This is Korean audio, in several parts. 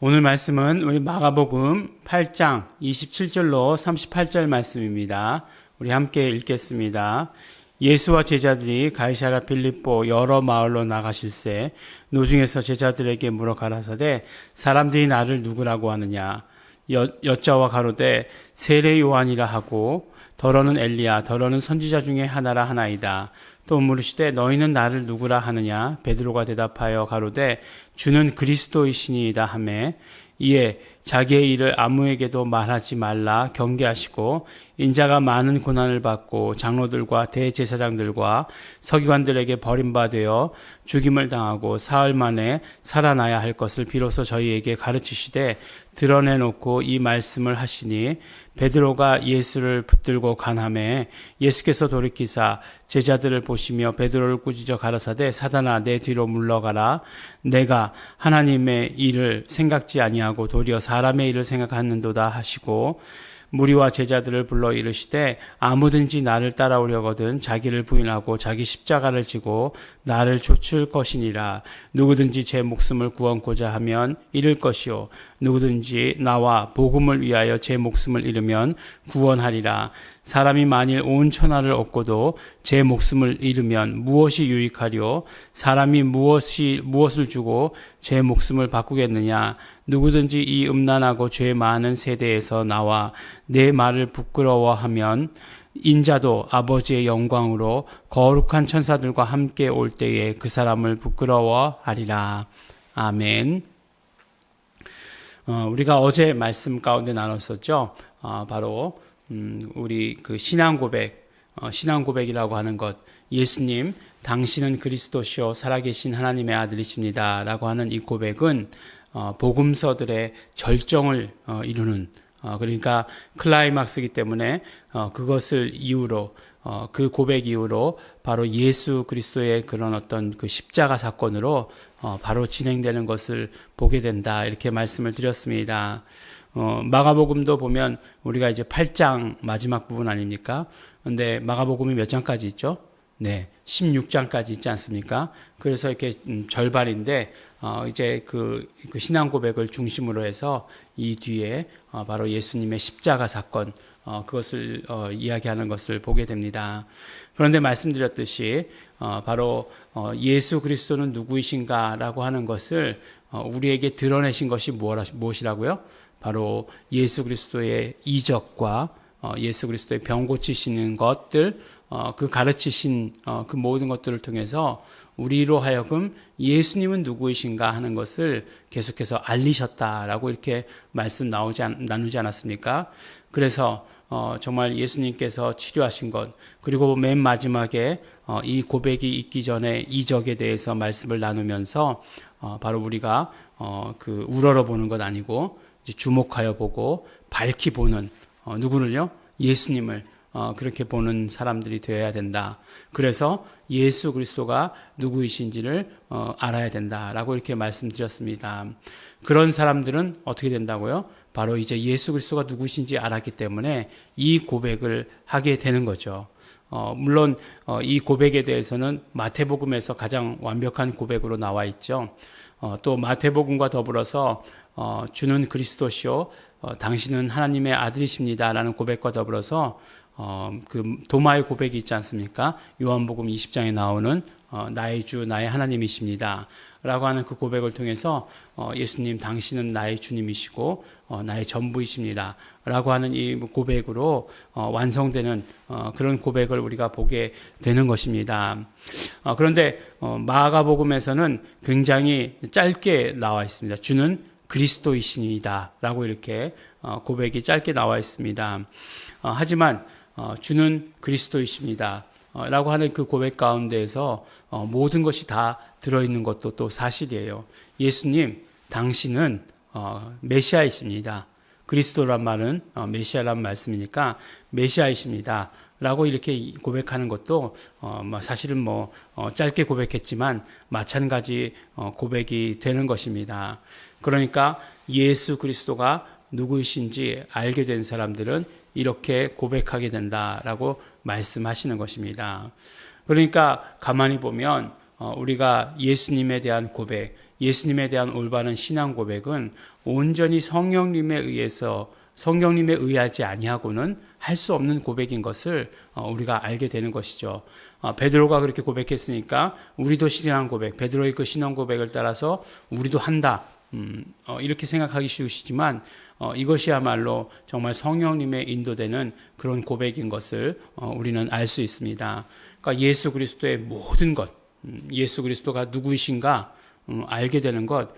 오늘 말씀은 우리 마가복음 8장 27절로 38절 말씀입니다. 우리 함께 읽겠습니다. 예수와 제자들이 가이사랴 빌립보 여러 마을로 나가실새 노중에서 제자들에게 물어 가라사대 사람들이 나를 누구라고 하느냐 여짜와 가로되 세례 요한이라 하고 더러는 엘리야 더러는 선지자 중에 하나라 하나이다. 또 물으시되 너희는 나를 누구라 하느냐 베드로가 대답하여 가로되 주는 그리스도이시니이다 하매 이에 자기의 일을 아무에게도 말하지 말라 경계하시고 인자가 많은 고난을 받고 장로들과 대제사장들과 서기관들에게 버림받아 죽임을 당하고 사흘 만에 살아나야 할 것을 비로소 저희에게 가르치시되 드러내놓고 이 말씀을 하시니 베드로가 예수를 붙들고 간함에 예수께서 돌이키사 제자들을 보시며 베드로를 꾸짖어 가라사대 사단아 내 뒤로 물러가라 내가 하나님의 일을 생각지 아니하고 도리어 사람의 일을 생각하는도다 하시고 무리와 제자들을 불러 이르시되 아무든지 나를 따라오려거든 자기를 부인하고 자기 십자가를 지고 나를 좇을 것이니라. 누구든지 제 목숨을 구원고자 하면 잃을 것이요 누구든지 나와 복음을 위하여 제 목숨을 잃으면 구원하리라. 사람이 만일 온 천하를 얻고도 제 목숨을 잃으면 무엇이 유익하리요? 사람이 무엇을 주고 제 목숨을 바꾸겠느냐? 누구든지 이 음란하고 죄 많은 세대에서 나와 내 말을 부끄러워하면 인자도 아버지의 영광으로 거룩한 천사들과 함께 올 때에 그 사람을 부끄러워하리라. 아멘. 우리가 어제 말씀 가운데 나눴었죠. 바로 우리 그 신앙 고백이라고 하는 것, 예수님, 당신은 그리스도시요 살아계신 하나님의 아들이십니다. 라고 하는 이 고백은 복음서들의 절정을 이루는 그러니까 클라이막스이기 때문에 그것을 이유로 그 고백 이후로 바로 예수 그리스도의 그런 어떤 그 십자가 사건으로 바로 진행되는 것을 보게 된다. 이렇게 말씀을 드렸습니다. 마가복음도 보면 우리가 이제 8장 마지막 부분 아닙니까? 근데 마가복음이 몇 장까지 있죠? 네, 16장까지 있지 않습니까? 그래서 이렇게 절반인데 이제 그 신앙 고백을 중심으로 해서 이 뒤에 바로 예수님의 십자가 사건 그것을 이야기하는 것을 보게 됩니다. 그런데 말씀드렸듯이 바로 예수 그리스도는 누구이신가라고 하는 것을 우리에게 드러내신 것이 무엇이라고요? 바로 예수 그리스도의 이적과 예수 그리스도의 병 고치시는 것들, 그 가르치신 그 모든 것들을 통해서 우리로 하여금 예수님은 누구이신가 하는 것을 계속해서 알리셨다라고 이렇게 말씀 나누지 않았습니까? 그래서 정말 예수님께서 치료하신 것, 그리고 맨 마지막에 이 고백이 있기 전에 이적에 대해서 말씀을 나누면서 바로 우리가 그 우러러 보는 것 아니고 이제 주목하여 보고 밝히 보는 누구를요? 예수님을 그렇게 보는 사람들이 되어야 된다. 그래서 예수 그리스도가 누구이신지를 알아야 된다라고 이렇게 말씀드렸습니다. 그런 사람들은 어떻게 된다고요? 바로 이제 예수 그리스도가 누구이신지 알았기 때문에 이 고백을 하게 되는 거죠. 물론 이 고백에 대해서는 마태복음에서 가장 완벽한 고백으로 나와 있죠. 또 마태복음과 더불어서 주는 그리스도시요 당신은 하나님의 아들이십니다라는 고백과 더불어서 그 도마의 고백이 있지 않습니까? 요한복음 20장에 나오는 나의 주 나의 하나님이십니다 라고 하는 그 고백을 통해서 예수님 당신은 나의 주님이시고 나의 전부이십니다 라고 하는 이 고백으로 완성되는 그런 고백을 우리가 보게 되는 것입니다. 그런데 마가복음에서는 굉장히 짧게 나와 있습니다. 주는 그리스도이시니이다 라고 이렇게 고백이 짧게 나와 있습니다. 하지만 주는 그리스도이십니다 라고 하는 그 고백 가운데에서 모든 것이 다 들어있는 것도 또 사실이에요. 예수님 당신은 메시아이십니다. 그리스도란 말은 메시아란 말씀이니까 메시아이십니다 라고 이렇게 고백하는 것도 사실은 짧게 고백했지만 마찬가지 고백이 되는 것입니다. 그러니까 예수 그리스도가 누구이신지 알게 된 사람들은 이렇게 고백하게 된다라고 말씀하시는 것입니다. 그러니까 가만히 보면 우리가 예수님에 대한 고백, 예수님에 대한 올바른 신앙 고백은 온전히 성령님에 의하지 아니하고는 할 수 없는 고백인 것을 우리가 알게 되는 것이죠. 베드로가 그렇게 고백했으니까 우리도 신앙 고백, 베드로의 그 신앙 고백을 따라서 우리도 한다. 이렇게 생각하기 쉬우시지만 이것이야말로 정말 성령님의 인도되는 그런 고백인 것을 우리는 알 수 있습니다. 그러니까 예수 그리스도의 모든 것, 예수 그리스도가 누구이신가 알게 되는 것,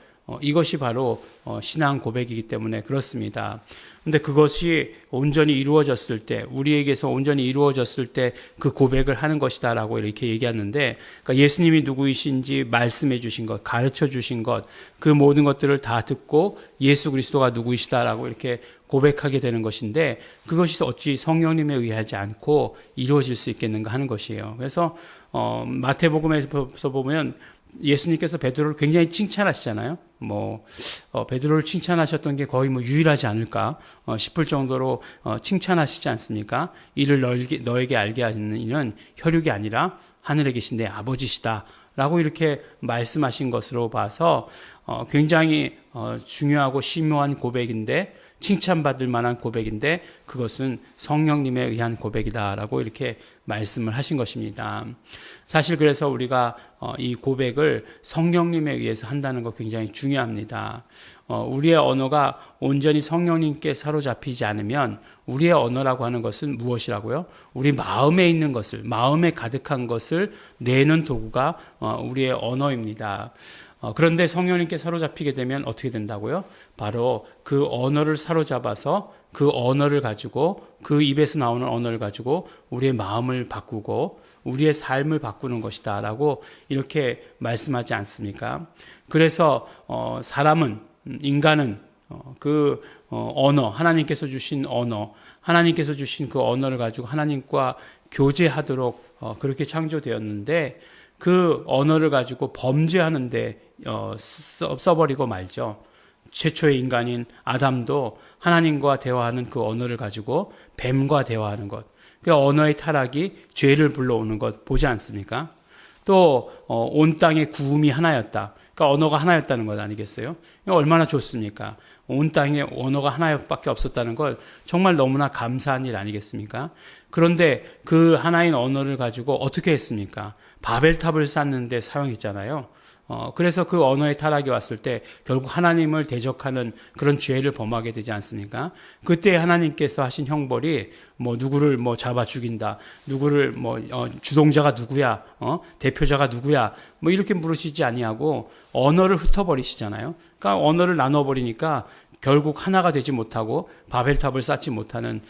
이것이 바로 신앙 고백이기 때문에 그렇습니다. 근데 그것이 온전히 이루어졌을 때, 우리에게서 온전히 이루어졌을 때 그 고백을 하는 것이다라고 이렇게 얘기하는데, 그러니까 예수님이 누구이신지 말씀해 주신 것, 가르쳐 주신 것, 그 모든 것들을 다 듣고 예수 그리스도가 누구이시다라고 이렇게 고백하게 되는 것인데, 그것이 어찌 성령님에 의하지 않고 이루어질 수 있겠는가 하는 것이에요. 그래서 마태복음에서 보면 예수님께서 베드로를 굉장히 칭찬하시잖아요. 베드로를 칭찬하셨던 게 거의 유일하지 않을까 싶을 정도로 칭찬하시지 않습니까? 이를 너에게 알게 하는 이는 혈육이 아니라 하늘에 계신 내 아버지시다. 라고 이렇게 말씀하신 것으로 봐서 굉장히 중요하고 심오한 고백인데, 칭찬받을 만한 고백인데, 그것은 성령님에 의한 고백이다라고 이렇게 말씀을 하신 것입니다. 사실 그래서 우리가 이 고백을 성령님에 의해서 한다는 거 굉장히 중요합니다. 우리의 언어가 온전히 성령님께 사로잡히지 않으면 우리의 언어라고 하는 것은 무엇이라고요? 우리 마음에 있는 것을, 마음에 가득한 것을 내는 도구가 우리의 언어입니다. 그런데 성령님께 사로잡히게 되면 어떻게 된다고요? 바로 그 언어를 사로잡아서 그 언어를 가지고, 그 입에서 나오는 언어를 가지고 우리의 마음을 바꾸고 우리의 삶을 바꾸는 것이다 라고 이렇게 말씀하지 않습니까? 그래서 인간은 그 언어, 하나님께서 주신 언어, 하나님께서 주신 그 언어를 가지고 하나님과 교제하도록 그렇게 창조되었는데, 그 언어를 가지고 범죄하는데 써버리고 말죠. 최초의 인간인 아담도 하나님과 대화하는 그 언어를 가지고 뱀과 대화하는 것, 그 언어의 타락이 죄를 불러오는 것 보지 않습니까? 또 온 땅의 구음이 하나였다. 그러니까 언어가 하나였다는 것 아니겠어요? 얼마나 좋습니까? 온 땅에 언어가 하나밖에 없었다는 걸 정말 너무나 감사한 일 아니겠습니까? 그런데 그 하나인 언어를 가지고 어떻게 했습니까? 바벨탑을 쌓는데 사용했잖아요. 그래서 그 언어의 타락이 왔을 때 결국 하나님을 대적하는 그런 죄를 범하게 되지 않습니까? 그때 하나님께서 하신 형벌이 누구를 잡아 죽인다, 누구를 주동자가 누구야, 대표자가 누구야, 이렇게 물으시지 아니하고 언어를 흩어버리시잖아요. 그러니까 언어를 나눠버리니까 결국 하나가 되지 못하고 바벨탑을 쌓지 못하는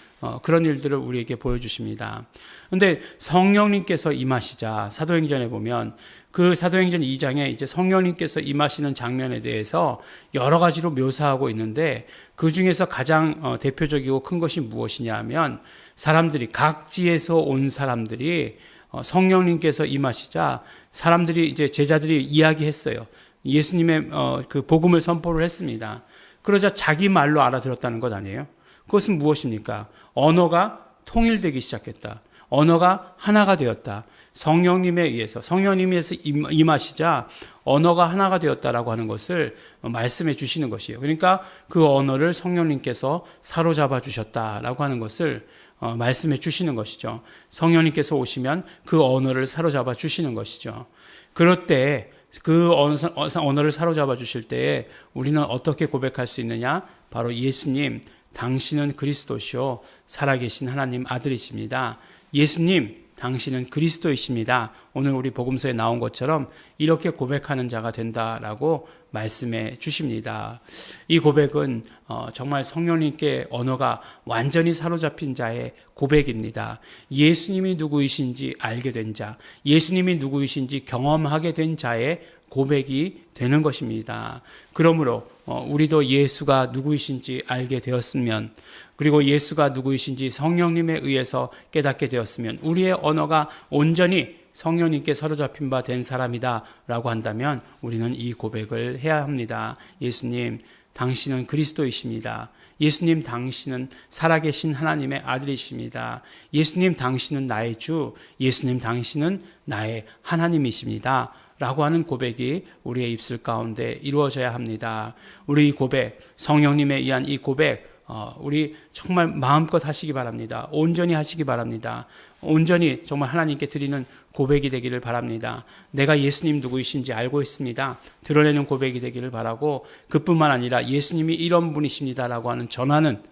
그런 일들을 우리에게 보여주십니다. 그런데 성령님께서 임하시자, 사도행전에 보면 그 사도행전 2장에 이제 성령님께서 임하시는 장면에 대해서 여러 가지로 묘사하고 있는데, 그 중에서 가장 대표적이고 큰 것이 무엇이냐 하면, 사람들이, 각지에서 온 사람들이 성령님께서 임하시자 사람들이, 이제 제자들이 이야기했어요. 예수님의 그 복음을 선포를 했습니다. 그러자 자기 말로 알아들었다는 것 아니에요? 그것은 무엇입니까? 언어가 통일되기 시작했다. 언어가 하나가 되었다. 성령님에서 임하시자 언어가 하나가 되었다라고 하는 것을 말씀해 주시는 것이에요. 그러니까 그 언어를 성령님께서 사로잡아 주셨다라고 하는 것을 말씀해 주시는 것이죠. 성령님께서 오시면 그 언어를 사로잡아 주시는 것이죠. 그럴 때 그 언어를 사로잡아 주실 때에 우리는 어떻게 고백할 수 있느냐? 바로 예수님, 당신은 그리스도시요 살아계신 하나님 아들이십니다. 예수님, 당신은 그리스도이십니다. 오늘 우리 복음서에 나온 것처럼 이렇게 고백하는 자가 된다라고 말씀해 주십니다. 이 고백은 정말 성령님께 언어가 완전히 사로잡힌 자의 고백입니다. 예수님이 누구이신지 알게 된 자, 예수님이 누구이신지 경험하게 된 자의 고백이 되는 것입니다. 그러므로 우리도 예수가 누구이신지 알게 되었으면, 그리고 예수가 누구이신지 성령님에 의해서 깨닫게 되었으면, 우리의 언어가 온전히 성령님께 사로잡힌 바 된 사람이다 라고 한다면 우리는 이 고백을 해야 합니다. 예수님, 당신은 그리스도이십니다. 예수님, 당신은 살아계신 하나님의 아들이십니다. 예수님, 당신은 나의 주. 예수님, 당신은 나의 하나님이십니다. 라고 하는 고백이 우리의 입술 가운데 이루어져야 합니다. 우리 이 고백, 성령님에 의한 이 고백, 우리 정말 마음껏 하시기 바랍니다. 온전히 하시기 바랍니다. 온전히 정말 하나님께 드리는 고백이 되기를 바랍니다. 내가 예수님 누구이신지 알고 있습니다. 드러내는 고백이 되기를 바라고, 그뿐만 아니라 예수님이 이런 분이십니다라고 하는 전하는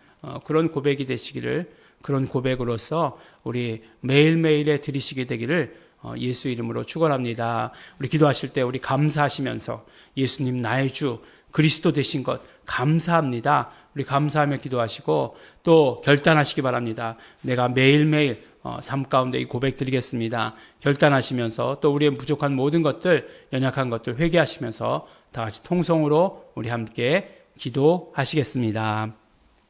그런 고백이 되시기를, 그런 고백으로서 우리 매일매일에 드리시게 되기를 예수 이름으로 축원합니다. 우리 기도하실 때 우리 감사하시면서 예수님 나의 주 그리스도 되신 것 감사합니다. 우리 감사하며 기도하시고 또 결단하시기 바랍니다. 내가 매일매일 삶 가운데 이 고백 드리겠습니다. 결단하시면서 또 우리의 부족한 모든 것들, 연약한 것들 회개하시면서 다 같이 통성으로 우리 함께 기도하시겠습니다.